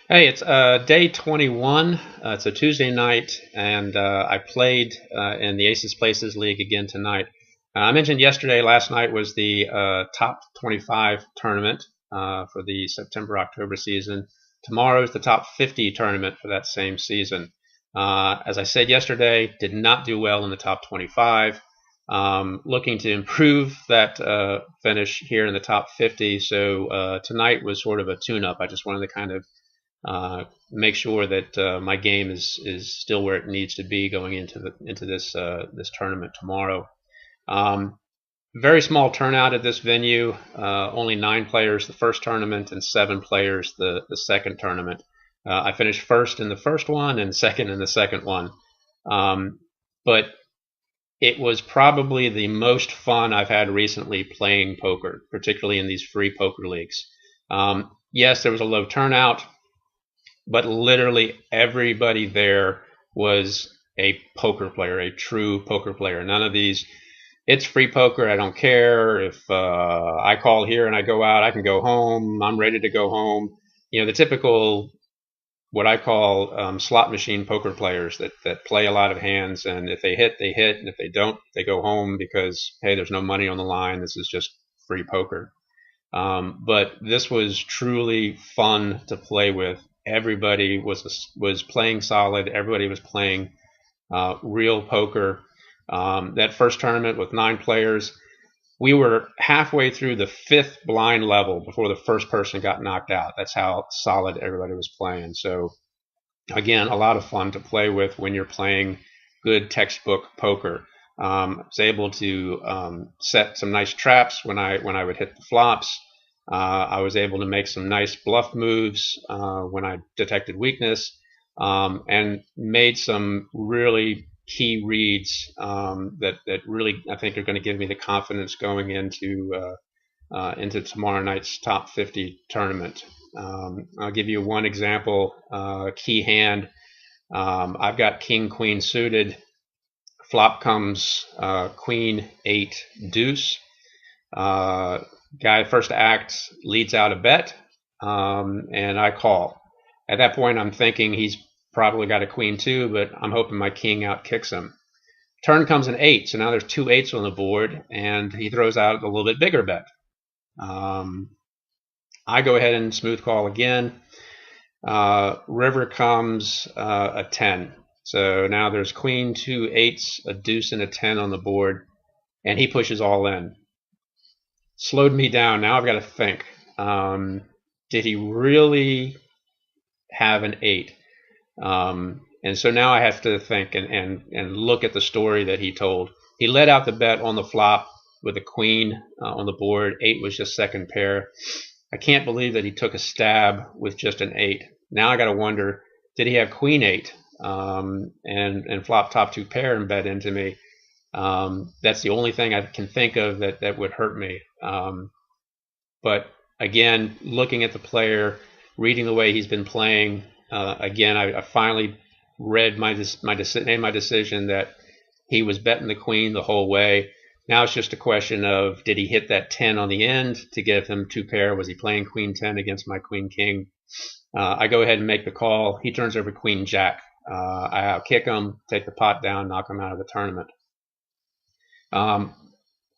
Hey, it's day 21. It's a Tuesday night, and I played in the Aces Places League again tonight. I mentioned last night was the top 25 tournament for the September-October season. Tomorrow is the top 50 tournament for that same season. As I said yesterday, did not do well in the top 25. Looking to improve that finish here in the top 50. So tonight was sort of a tune-up. I just wanted to kind of make sure that my game is still where it needs to be going into this tournament tomorrow. Um, Very small turnout at this venue. Only 9 players the first tournament and 7 players the second tournament. I finished first in the first one and second in the second one. But it was probably the most fun I've had recently playing poker, particularly in these free poker leagues. Yes, there was a low turnout, but literally everybody there was a poker player, a true poker player. None of these, it's free poker. I don't care if I call here and I go out. I can go home. I'm ready to go home. You know, the typical what I call slot machine poker players that play a lot of hands, and if they hit, they hit, and if they don't, they go home because hey, there's no money on the line. This is just free poker. But this was truly fun to play with. Everybody was playing solid. Everybody was playing real poker. That first tournament with 9 players, we were halfway through the 5th blind level before the first person got knocked out. That's how solid everybody was playing. So again, a lot of fun to play with when you're playing good textbook poker. I was able to set some nice traps when I would hit the flops. I was able to make some nice bluff moves when I detected weakness, and made some really key reads that really I think are going to give me the confidence going into tomorrow night's top 50 tournament. I'll give you one example. Key hand. I've got King Queen suited. Flop comes Queen 8 deuce. Guy first act leads out a bet, and I call. At that point, I'm thinking he's probably got a queen too, but I'm hoping my king out kicks him. Turn comes an 8, so now there's 2 8s on the board, and he throws out a little bit bigger bet. I go ahead and smooth call again. River comes a 10. So now there's queen, 2 8s, a deuce, and a 10 on the board, and he pushes all in. Slowed me down. Now I've got to think. Did he really have an 8? And so now I have to think and look at the story that he told. He let out the bet on the flop with a queen on the board. 8 was just second pair. I can't believe that he took a stab with just an 8. Now I got to wonder, did he have queen 8 and flop top 2 pair and bet into me? That's the only thing I can think of that would hurt me. But again, looking at the player, reading the way he's been playing, again, I finally read made my decision that he was betting the queen the whole way. Now it's just a question of, did he hit that 10 on the end to give him 2 pair? Was he playing queen 10 against my queen king? I go ahead and make the call. He turns over queen jack. I kick him, take the pot down, knock him out of the tournament.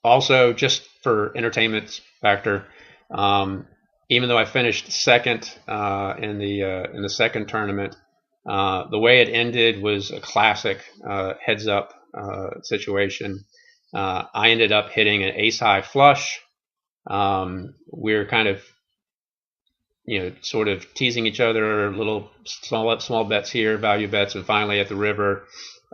Also, just for entertainment factor, even though I finished second in the second tournament, the way it ended was a classic heads up situation. I ended up hitting an ace high flush. We're kind of sort of teasing each other, little small bets here, value bets, and finally at the river,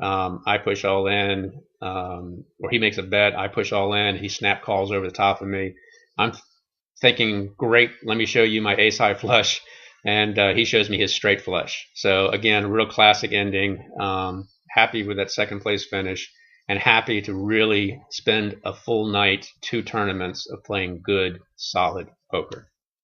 I push all in, or he makes a bet, I push all in, he snap calls over the top of me. I'm thinking, great, let me show you my ace high flush, and he shows me his straight flush. So again, real classic ending. Happy with that second place finish, and happy to really spend a full night, 2 tournaments of playing good, solid poker.